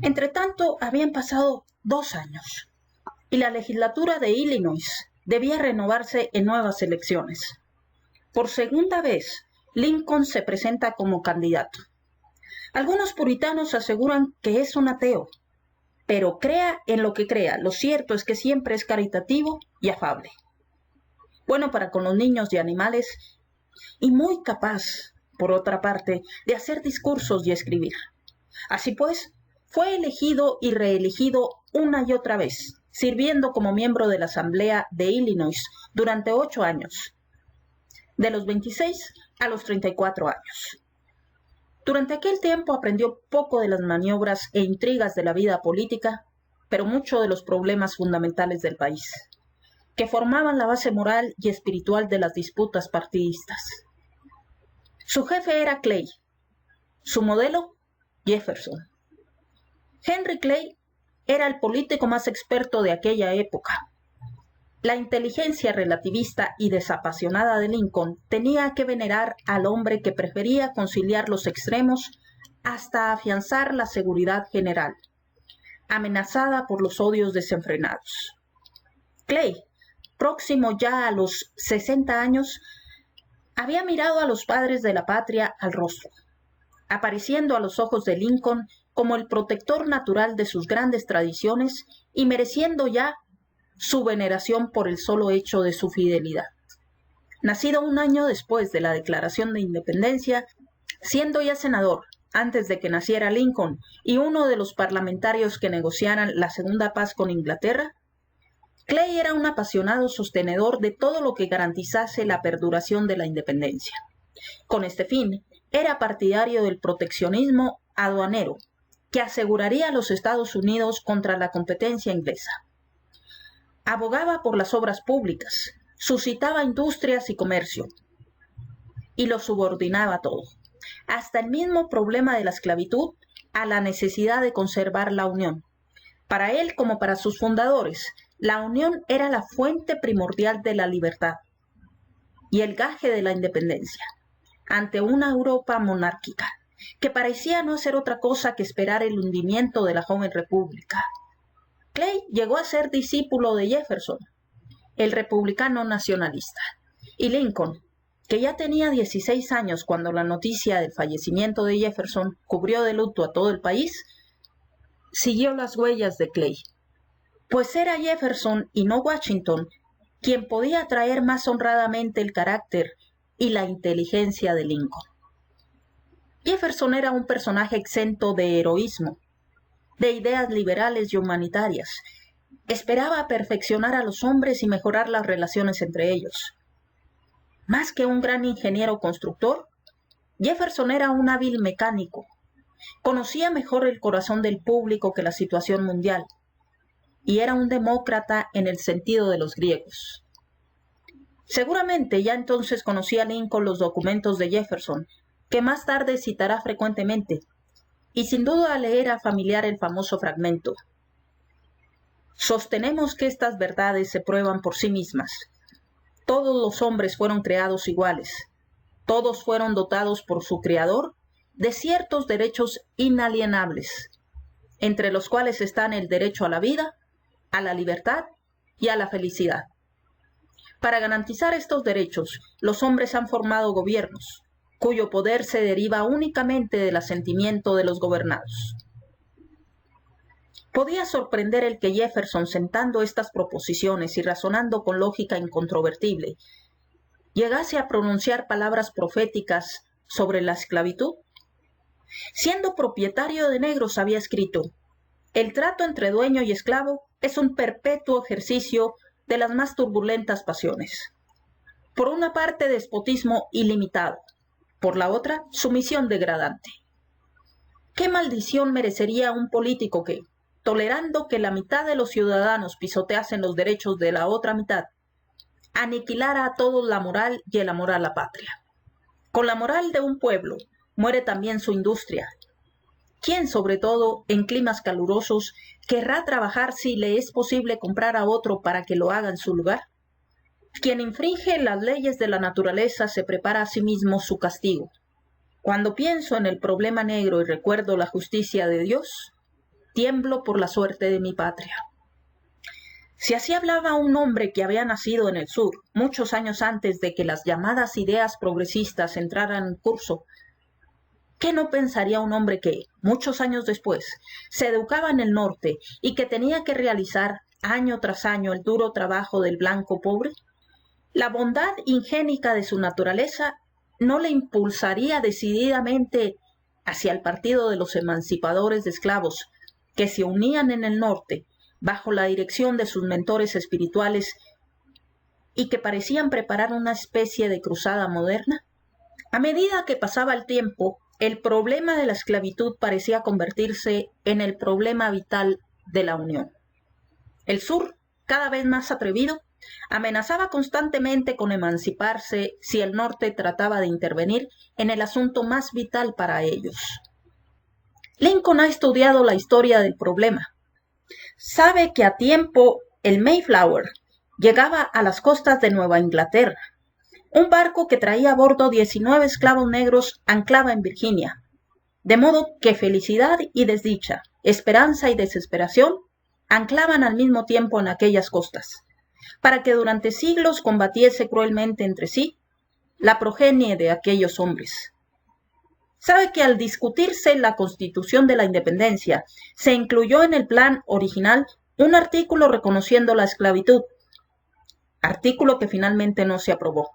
Entretanto, habían pasado 2 años y la legislatura de Illinois debía renovarse en nuevas elecciones. Por segunda vez, Lincoln se presenta como candidato. Algunos puritanos aseguran que es un ateo, pero crea en lo que crea, lo cierto es que siempre es caritativo y afable. Bueno para con los niños y animales y muy capaz, por otra parte, de hacer discursos y escribir. Así pues, fue elegido y reelegido una y otra vez, sirviendo como miembro de la Asamblea de Illinois durante 8 años, de los 26 a los 34 años. Durante aquel tiempo aprendió poco de las maniobras e intrigas de la vida política, pero mucho de los problemas fundamentales del país, que formaban la base moral y espiritual de las disputas partidistas. Su jefe era Clay, su modelo, Jefferson. Henry Clay era el político más experto de aquella época. La inteligencia relativista y desapasionada de Lincoln tenía que venerar al hombre que prefería conciliar los extremos hasta afianzar la seguridad general, amenazada por los odios desenfrenados. Clay, próximo ya a los 60 años, había mirado a los padres de la patria al rostro, apareciendo a los ojos de Lincoln como el protector natural de sus grandes tradiciones y mereciendo ya su veneración por el solo hecho de su fidelidad. Nacido un año después de la Declaración de Independencia, siendo ya senador antes de que naciera Lincoln y uno de los parlamentarios que negociaran la Segunda Paz con Inglaterra, Clay era un apasionado sostenedor de todo lo que garantizase la perduración de la independencia. Con este fin, era partidario del proteccionismo aduanero, que aseguraría a los Estados Unidos contra la competencia inglesa. Abogaba por las obras públicas, suscitaba industrias y comercio, y lo subordinaba todo, hasta el mismo problema de la esclavitud, a la necesidad de conservar la unión. Para él, como para sus fundadores, la unión era la fuente primordial de la libertad y el gaje de la independencia, ante una Europa monárquica, que parecía no hacer otra cosa que esperar el hundimiento de la joven república. Clay llegó a ser discípulo de Jefferson, el republicano nacionalista, y Lincoln, que ya tenía 16 años cuando la noticia del fallecimiento de Jefferson cubrió de luto a todo el país, siguió las huellas de Clay, pues era Jefferson y no Washington quien podía atraer más honradamente el carácter y la inteligencia de Lincoln. Jefferson era un personaje exento de heroísmo, de ideas liberales y humanitarias. Esperaba perfeccionar a los hombres y mejorar las relaciones entre ellos. Más que un gran ingeniero constructor, Jefferson era un hábil mecánico. Conocía mejor el corazón del público que la situación mundial, y era un demócrata en el sentido de los griegos. Seguramente ya entonces conocía Lincoln los documentos de Jefferson, que más tarde citará frecuentemente, y sin duda le era familiar el famoso fragmento. Sostenemos que estas verdades se prueban por sí mismas. Todos los hombres fueron creados iguales. Todos fueron dotados por su Creador de ciertos derechos inalienables, entre los cuales están el derecho a la vida, a la libertad y a la felicidad. Para garantizar estos derechos, los hombres han formado gobiernos, cuyo poder se deriva únicamente del asentimiento de los gobernados. Podía sorprender el que Jefferson, sentando estas proposiciones y razonando con lógica incontrovertible, llegase a pronunciar palabras proféticas sobre la esclavitud. Siendo propietario de negros, había escrito: el trato entre dueño y esclavo es un perpetuo ejercicio de las más turbulentas pasiones. Por una parte, despotismo ilimitado, por la otra, sumisión degradante. ¿Qué maldición merecería un político que, tolerando que la mitad de los ciudadanos pisoteasen los derechos de la otra mitad, aniquilara a todos la moral y el amor a la patria? Con la moral de un pueblo muere también su industria. ¿Quién, sobre todo en climas calurosos, querrá trabajar si le es posible comprar a otro para que lo haga en su lugar? Quien infringe las leyes de la naturaleza se prepara a sí mismo su castigo. Cuando pienso en el problema negro y recuerdo la justicia de Dios, tiemblo por la suerte de mi patria. Si así hablaba un hombre que había nacido en el sur, muchos años antes de que las llamadas ideas progresistas entraran en curso, ¿qué no pensaría un hombre que, muchos años después, se educaba en el norte y que tenía que realizar año tras año el duro trabajo del blanco pobre? La bondad ingénica de su naturaleza no le impulsaría decididamente hacia el partido de los emancipadores de esclavos que se unían en el norte bajo la dirección de sus mentores espirituales y que parecían preparar una especie de cruzada moderna. A medida que pasaba el tiempo, el problema de la esclavitud parecía convertirse en el problema vital de la Unión. El sur, cada vez más atrevido, amenazaba constantemente con emanciparse si el norte trataba de intervenir en el asunto más vital para ellos. Lincoln ha estudiado la historia del problema. Sabe que a tiempo el Mayflower llegaba a las costas de Nueva Inglaterra. Un barco que traía a bordo 19 esclavos negros anclaba en Virginia, de modo que felicidad y desdicha, esperanza y desesperación anclaban al mismo tiempo en aquellas costas, para que durante siglos combatiese cruelmente entre sí la progenie de aquellos hombres. Sabe que al discutirse la Constitución de la Independencia, se incluyó en el plan original un artículo reconociendo la esclavitud, artículo que finalmente no se aprobó,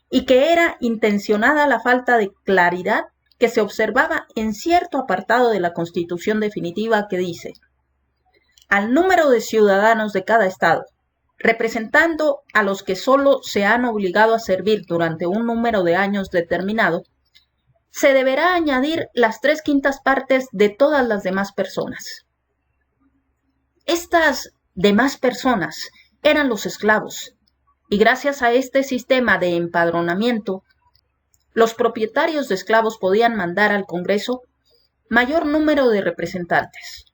y que era intencionada la falta de claridad que se observaba en cierto apartado de la Constitución definitiva que dice: al número de ciudadanos de cada estado, representando a los que solo se han obligado a servir durante un número de años determinado, se deberá añadir las 3/5 partes de todas las demás personas. Estas demás personas eran los esclavos, y gracias a este sistema de empadronamiento, los propietarios de esclavos podían mandar al Congreso mayor número de representantes.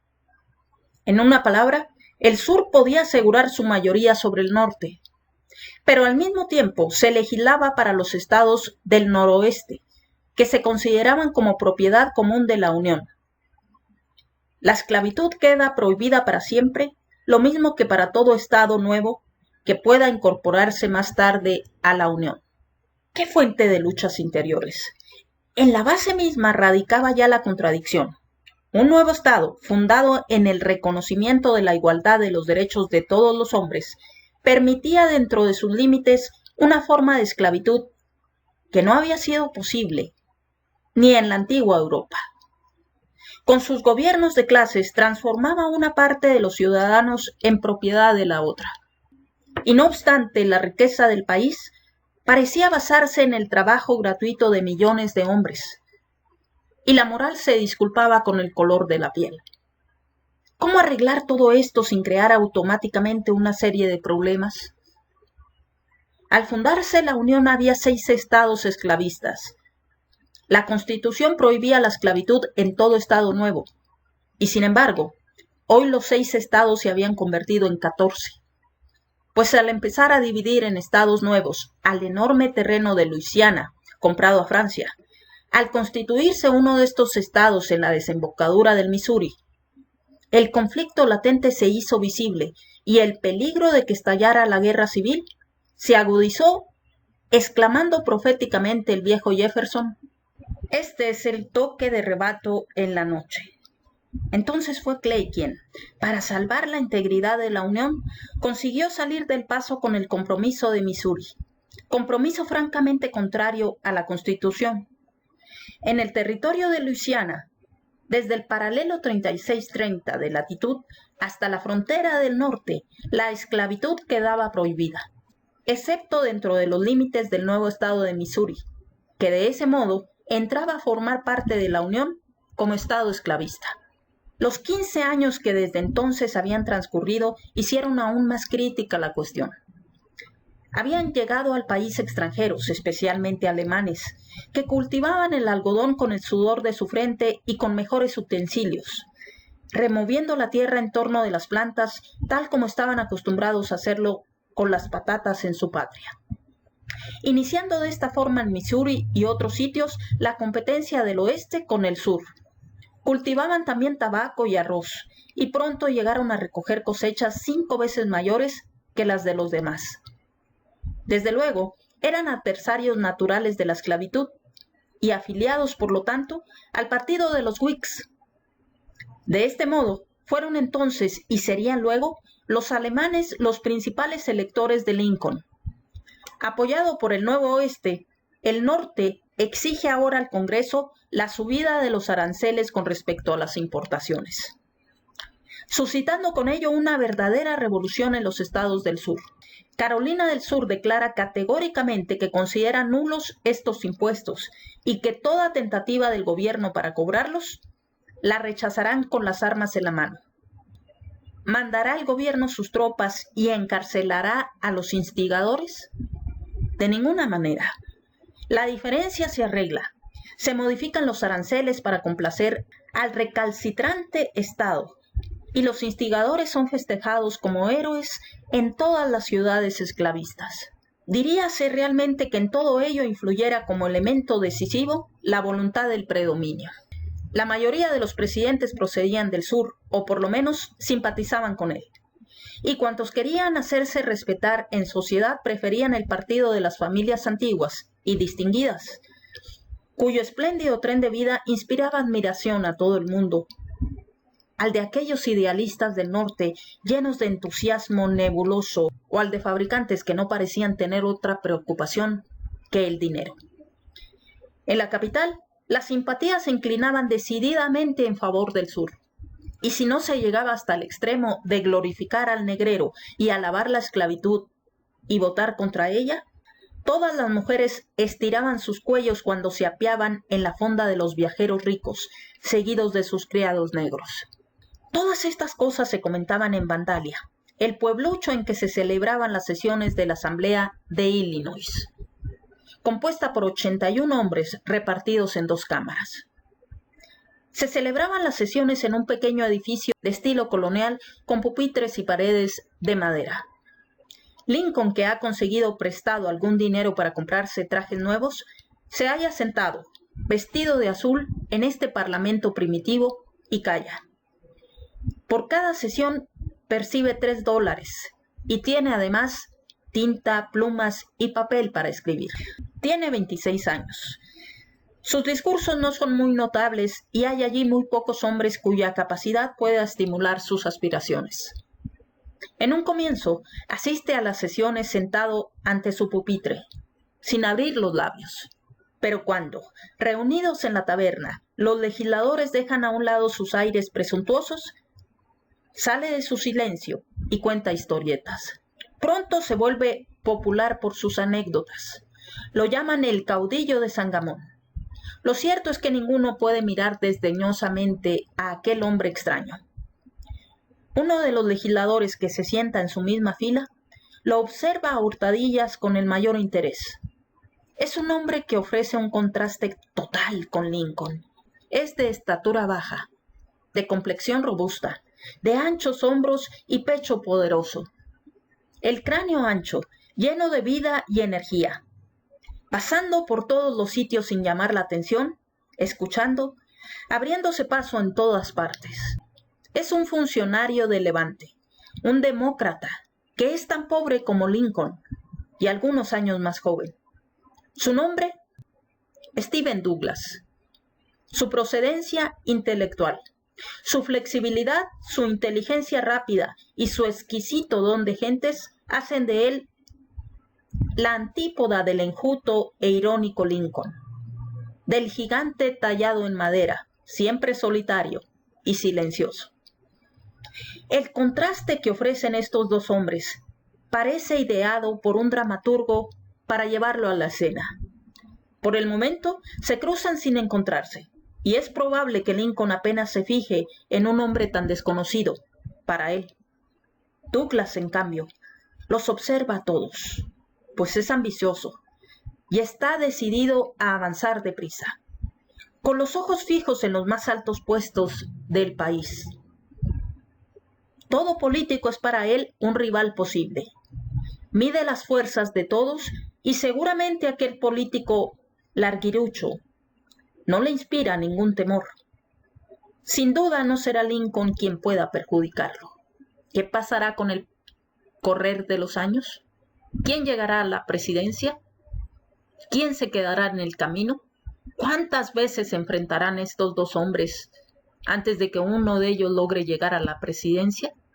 En una palabra, el sur podía asegurar su mayoría sobre el norte, pero al mismo tiempo se legislaba para los estados del noroeste, que se consideraban como propiedad común de la Unión. La esclavitud queda prohibida para siempre, lo mismo que para todo estado nuevo que pueda incorporarse más tarde a la Unión. ¿Qué fuente de luchas interiores? En la base misma radicaba ya la contradicción. Un nuevo estado, fundado en el reconocimiento de la igualdad de los derechos de todos los hombres, permitía dentro de sus límites una forma de esclavitud que no había sido posible ni en la antigua Europa. Con sus gobiernos de clases transformaba una parte de los ciudadanos en propiedad de la otra. Y no obstante, la riqueza del país parecía basarse en el trabajo gratuito de millones de hombres, y la moral se disculpaba con el color de la piel. ¿Cómo arreglar todo esto sin crear automáticamente una serie de problemas? Al fundarse la Unión había 6 estados esclavistas. La Constitución prohibía la esclavitud en todo estado nuevo, y sin embargo, hoy los 6 estados se habían convertido en 14. Pues al empezar a dividir en estados nuevos al enorme terreno de Luisiana, comprado a Francia, al constituirse uno de estos estados en la desembocadura del Missouri, el conflicto latente se hizo visible y el peligro de que estallara la guerra civil se agudizó, exclamando proféticamente el viejo Jefferson: este es el toque de rebato en la noche. Entonces fue Clay quien, para salvar la integridad de la Unión, consiguió salir del paso con el compromiso de Missouri, compromiso francamente contrario a la Constitución. En el territorio de Luisiana, desde el paralelo 3630 de latitud hasta la frontera del norte, la esclavitud quedaba prohibida, excepto dentro de los límites del nuevo estado de Missouri, que de ese modo entraba a formar parte de la Unión como estado esclavista. Los 15 años que desde entonces habían transcurrido hicieron aún más crítica la cuestión. Habían llegado al país extranjeros, especialmente alemanes, que cultivaban el algodón con el sudor de su frente y con mejores utensilios, removiendo la tierra en torno de las plantas, tal como estaban acostumbrados a hacerlo con las patatas en su patria. Iniciando de esta forma en Missouri y otros sitios la competencia del oeste con el sur, Cultivaban también tabaco y arroz, y pronto llegaron a recoger cosechas 5 veces mayores que las de los demás. Desde luego, eran adversarios naturales de la esclavitud y afiliados, por lo tanto, al partido de los Whigs. De este modo, fueron entonces y serían luego los alemanes los principales electores de Lincoln. Apoyado por el Nuevo Oeste, el Norte exige ahora al Congreso la subida de los aranceles con respecto a las importaciones, suscitando con ello una verdadera revolución en los estados del sur. Carolina del Sur declara categóricamente que considera nulos estos impuestos y que toda tentativa del gobierno para cobrarlos la rechazarán con las armas en la mano. ¿Mandará el gobierno sus tropas y encarcelará a los instigadores? De ninguna manera. La diferencia se arregla. Se modifican los aranceles para complacer al recalcitrante Estado, y los instigadores son festejados como héroes en todas las ciudades esclavistas. Diríase realmente que en todo ello influyera como elemento decisivo la voluntad del predominio. La mayoría de los presidentes procedían del sur, o por lo menos simpatizaban con él. Y cuantos querían hacerse respetar en sociedad preferían el partido de las familias antiguas y distinguidas, cuyo espléndido tren de vida inspiraba admiración a todo el mundo, al de aquellos idealistas del norte llenos de entusiasmo nebuloso, o al de fabricantes que no parecían tener otra preocupación que el dinero. En la capital, las simpatías se inclinaban decididamente en favor del sur, y si no se llegaba hasta el extremo de glorificar al negrero y alabar la esclavitud y votar contra ella, todas las mujeres estiraban sus cuellos cuando se apeaban en la fonda de los viajeros ricos, seguidos de sus criados negros. Todas estas cosas se comentaban en Vandalia, el pueblucho en que se celebraban las sesiones de la Asamblea de Illinois, compuesta por 81 hombres repartidos en 2 cámaras. Se celebraban las sesiones en un pequeño edificio de estilo colonial con pupitres y paredes de madera. Lincoln, que ha conseguido prestado algún dinero para comprarse trajes nuevos, se halla sentado, vestido de azul, en este parlamento primitivo y calla. Por cada sesión percibe $3 y tiene además tinta, plumas y papel para escribir. Tiene 26 años. Sus discursos no son muy notables y hay allí muy pocos hombres cuya capacidad pueda estimular sus aspiraciones. En un comienzo, asiste a las sesiones sentado ante su pupitre, sin abrir los labios. Pero cuando, reunidos en la taberna, los legisladores dejan a un lado sus aires presuntuosos, sale de su silencio y cuenta historietas. Pronto se vuelve popular por sus anécdotas. Lo llaman el caudillo de Sangamón. Lo cierto es que ninguno puede mirar desdeñosamente a aquel hombre extraño. Uno de los legisladores que se sienta en su misma fila lo observa a hurtadillas con el mayor interés. Es un hombre que ofrece un contraste total con Lincoln. Es de estatura baja, de complexión robusta, de anchos hombros y pecho poderoso. El cráneo ancho, lleno de vida y energía. Pasando por todos los sitios sin llamar la atención, escuchando, abriéndose paso en todas partes. Es un funcionario de Levante, un demócrata, que es tan pobre como Lincoln y algunos años más joven. Su nombre, Stephen Douglas. Su procedencia intelectual. Su flexibilidad, su inteligencia rápida y su exquisito don de gentes hacen de él la antípoda del enjuto e irónico Lincoln, del gigante tallado en madera, siempre solitario y silencioso. El contraste que ofrecen estos dos hombres parece ideado por un dramaturgo para llevarlo a la escena. Por el momento se cruzan sin encontrarse, y es probable que Lincoln apenas se fije en un hombre tan desconocido para él. Douglas, en cambio, los observa a todos, pues es ambicioso y está decidido a avanzar deprisa, con los ojos fijos en los más altos puestos del país. Todo político es para él un rival posible. Mide las fuerzas de todos y seguramente aquel político larguirucho no le inspira ningún temor. Sin duda no será Lincoln quien pueda perjudicarlo. ¿Qué pasará con el correr de los años? ¿Quién llegará a la presidencia? ¿Quién se quedará en el camino? ¿Cuántas veces se enfrentarán estos dos hombres antes de que uno de ellos logre llegar a la presidencia?